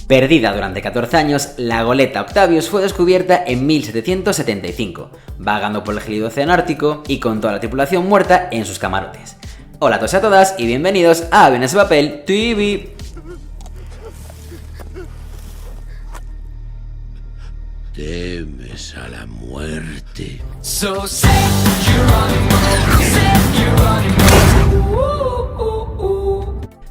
Perdida durante 14 años, la goleta Octavius fue descubierta en 1775, vagando por el gélido océano Ártico y con toda la tripulación muerta en sus camarotes. Hola a todos y a todas y bienvenidos a Aviones de Papel TV. Temes a la muerte. So set your running.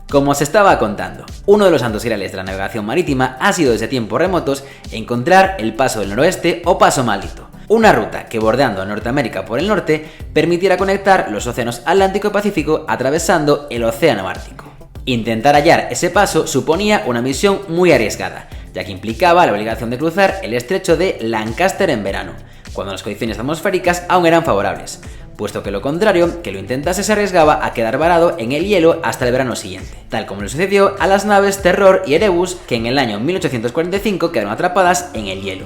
Como os estaba contando, uno de los santos griales de la navegación marítima ha sido desde tiempos remotos encontrar el Paso del Noroeste o Paso Maldito, una ruta que bordeando a Norteamérica por el norte permitiera conectar los océanos Atlántico y Pacífico atravesando el océano Ártico. Intentar hallar ese paso suponía una misión muy arriesgada, ya que implicaba la obligación de cruzar el estrecho de Lancaster en verano, cuando las condiciones atmosféricas aún eran favorables, puesto que lo contrario, que lo intentase se arriesgaba a quedar varado en el hielo hasta el verano siguiente, tal como le sucedió a las naves Terror y Erebus, que en el año 1845 quedaron atrapadas en el hielo,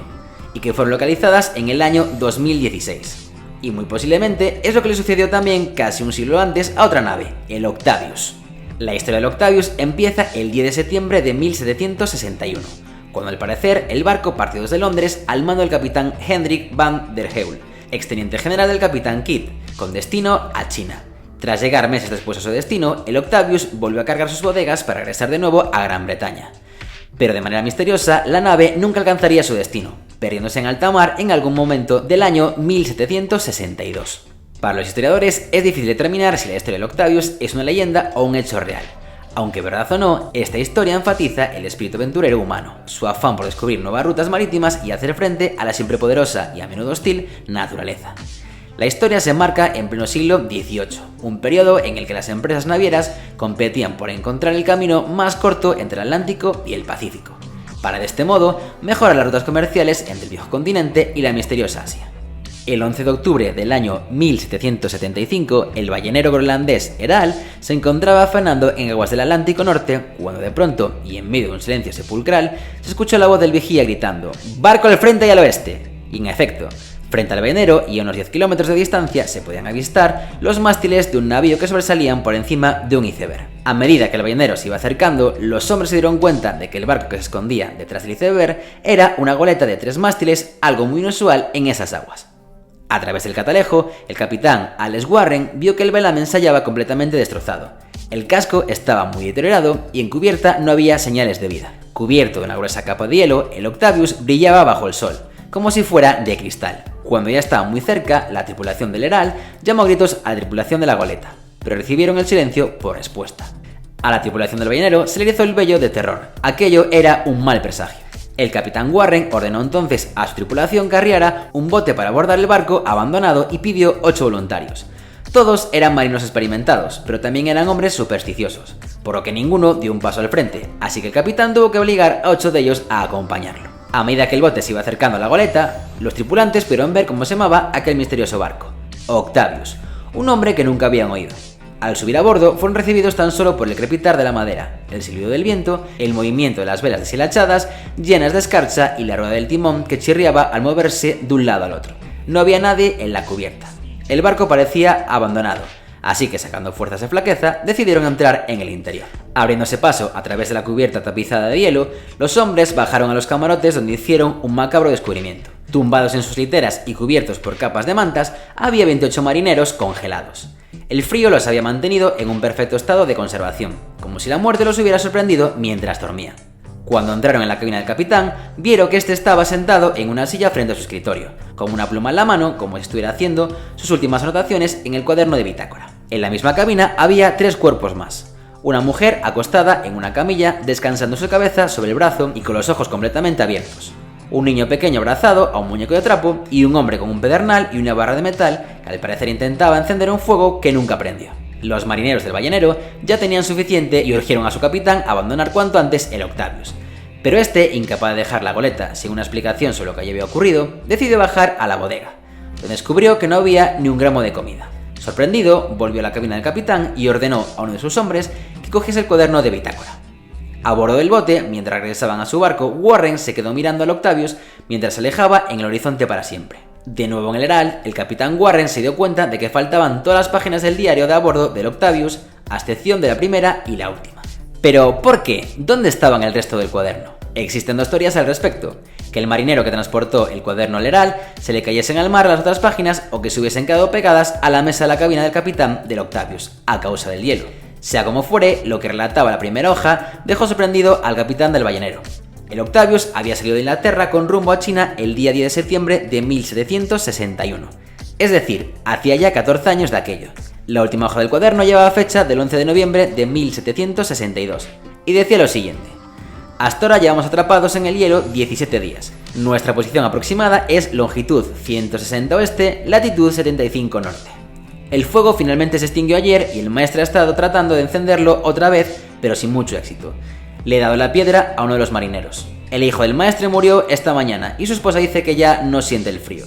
y que fueron localizadas en el año 2016. Y muy posiblemente es lo que le sucedió también casi un siglo antes a otra nave, el Octavius. La historia del Octavius empieza el 10 de septiembre de 1761, cuando al parecer el barco partió desde Londres al mando del capitán Hendrik van der Heul, exteniente general del capitán Kidd, con destino a China. Tras llegar meses después a su destino, el Octavius volvió a cargar sus bodegas para regresar de nuevo a Gran Bretaña. Pero de manera misteriosa, la nave nunca alcanzaría su destino, perdiéndose en alta mar en algún momento del año 1762. Para los historiadores es difícil determinar si la historia del Octavius es una leyenda o un hecho real. Aunque verdad o no, esta historia enfatiza el espíritu aventurero humano, su afán por descubrir nuevas rutas marítimas y hacer frente a la siempre poderosa y a menudo hostil naturaleza. La historia se enmarca en pleno siglo XVIII, un periodo en el que las empresas navieras competían por encontrar el camino más corto entre el Atlántico y el Pacífico, para de este modo mejorar las rutas comerciales entre el viejo continente y la misteriosa Asia. El 11 de octubre del año 1775, el ballenero groenlandés Herald se encontraba faenando en aguas del Atlántico Norte cuando de pronto, y en medio de un silencio sepulcral, se escuchó la voz del vigía gritando «¡Barco al frente y al oeste!». Y en efecto, frente al ballenero y a unos 10 kilómetros de distancia se podían avistar los mástiles de un navío que sobresalían por encima de un iceberg. A medida que el ballenero se iba acercando, los hombres se dieron cuenta de que el barco que se escondía detrás del iceberg era una goleta de 3 mástiles, algo muy inusual en esas aguas. A través del catalejo, el capitán Alex Warren vio que el velamen se hallaba completamente destrozado. El casco estaba muy deteriorado y en cubierta no había señales de vida. Cubierto de una gruesa capa de hielo, el Octavius brillaba bajo el sol, como si fuera de cristal. Cuando ya estaba muy cerca, la tripulación del Herald llamó a gritos a la tripulación de la goleta, pero recibieron el silencio por respuesta. A la tripulación del ballenero se le erizó el vello de terror. Aquello era un mal presagio. El capitán Warren ordenó entonces a su tripulación que arriara un bote para abordar el barco abandonado y pidió 8 voluntarios. Todos eran marinos experimentados, pero también eran hombres supersticiosos, por lo que ninguno dio un paso al frente, así que el capitán tuvo que obligar a 8 de ellos a acompañarlo. A medida que el bote se iba acercando a la goleta, los tripulantes pudieron ver cómo se llamaba aquel misterioso barco, Octavius, un nombre que nunca habían oído. Al subir a bordo, fueron recibidos tan solo por el crepitar de la madera, el silbido del viento, el movimiento de las velas deshilachadas, llenas de escarcha y la rueda del timón que chirriaba al moverse de un lado al otro. No había nadie en la cubierta. El barco parecía abandonado, así que sacando fuerzas de flaqueza, decidieron entrar en el interior. Abriéndose paso a través de la cubierta tapizada de hielo, los hombres bajaron a los camarotes donde hicieron un macabro descubrimiento. Tumbados en sus literas y cubiertos por capas de mantas, había 28 marineros congelados. El frío los había mantenido en un perfecto estado de conservación, como si la muerte los hubiera sorprendido mientras dormían. Cuando entraron en la cabina del capitán, vieron que este estaba sentado en una silla frente a su escritorio, con una pluma en la mano, como si estuviera haciendo sus últimas anotaciones en el cuaderno de bitácora. En la misma cabina había 3 cuerpos más. Una mujer acostada en una camilla, descansando su cabeza sobre el brazo y con los ojos completamente abiertos. Un niño pequeño abrazado a un muñeco de trapo y un hombre con un pedernal y una barra de metal que al parecer intentaba encender un fuego que nunca prendió. Los marineros del ballenero ya tenían suficiente y urgieron a su capitán a abandonar cuanto antes el Octavius. Pero este, incapaz de dejar la goleta sin una explicación sobre lo que allí había ocurrido, decidió bajar a la bodega, donde descubrió que no había ni un gramo de comida. Sorprendido, volvió a la cabina del capitán y ordenó a uno de sus hombres que cogiese el cuaderno de bitácora. A bordo del bote, mientras regresaban a su barco, Warren se quedó mirando al Octavius mientras se alejaba en el horizonte para siempre. De nuevo en el Herald, el capitán Warren se dio cuenta de que faltaban todas las páginas del diario de a bordo del Octavius, a excepción de la primera y la última. Pero, ¿por qué? ¿Dónde estaban el resto del cuaderno? Existen dos teorías al respecto: que el marinero que transportó el cuaderno Leral se le cayesen al mar las otras páginas, o que se hubiesen quedado pegadas a la mesa de la cabina del capitán del Octavius, a causa del hielo. Sea como fuere, lo que relataba la primera hoja dejó sorprendido al capitán del ballenero. El Octavius había salido de Inglaterra con rumbo a China el día 10 de septiembre de 1761. Es decir, hacía ya 14 años de aquello. La última hoja del cuaderno llevaba fecha del 11 de noviembre de 1762 y decía lo siguiente: hasta ahora llevamos atrapados en el hielo 17 días. Nuestra posición aproximada es longitud 160 oeste, latitud 75 norte. El fuego finalmente se extinguió ayer y el maestre ha estado tratando de encenderlo otra vez, pero sin mucho éxito. Le he dado la piedra a uno de los marineros. El hijo del maestre murió esta mañana y su esposa dice que ya no siente el frío.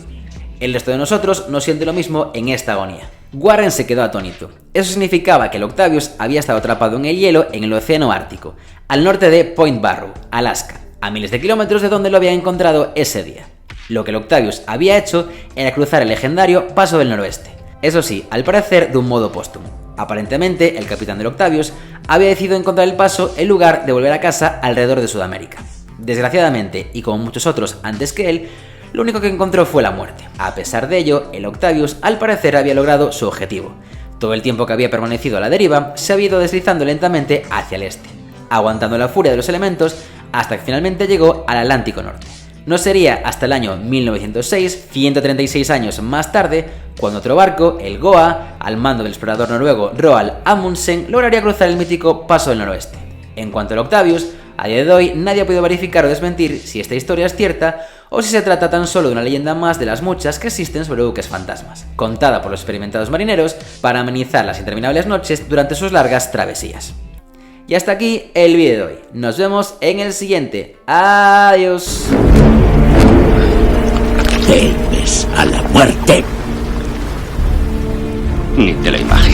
El resto de nosotros no siente lo mismo en esta agonía. Warren se quedó atónito. Eso significaba que el Octavius había estado atrapado en el hielo en el océano Ártico, al norte de Point Barrow, Alaska, a miles de kilómetros de donde lo había encontrado ese día. Lo que el Octavius había hecho era cruzar el legendario Paso del Noroeste. Eso sí, al parecer de un modo póstumo. Aparentemente, el capitán del Octavius había decidido encontrar el paso en lugar de volver a casa alrededor de Sudamérica. Desgraciadamente, y como muchos otros antes que él, lo único que encontró fue la muerte. A pesar de ello, el Octavius al parecer había logrado su objetivo. Todo el tiempo que había permanecido a la deriva, se había ido deslizando lentamente hacia el este, aguantando la furia de los elementos hasta que finalmente llegó al Atlántico Norte. No sería hasta el año 1906, 136 años más tarde, cuando otro barco, el Goa, al mando del explorador noruego Roald Amundsen, lograría cruzar el mítico Paso del Noroeste. En cuanto al Octavius, a día de hoy nadie ha podido verificar o desmentir si esta historia es cierta o si se trata tan solo de una leyenda más de las muchas que existen sobre buques fantasmas, contada por los experimentados marineros para amenizar las interminables noches durante sus largas travesías. Y hasta aquí el vídeo de hoy. Nos vemos en el siguiente. Adiós. Temes a la muerte. Ni te la imaginas.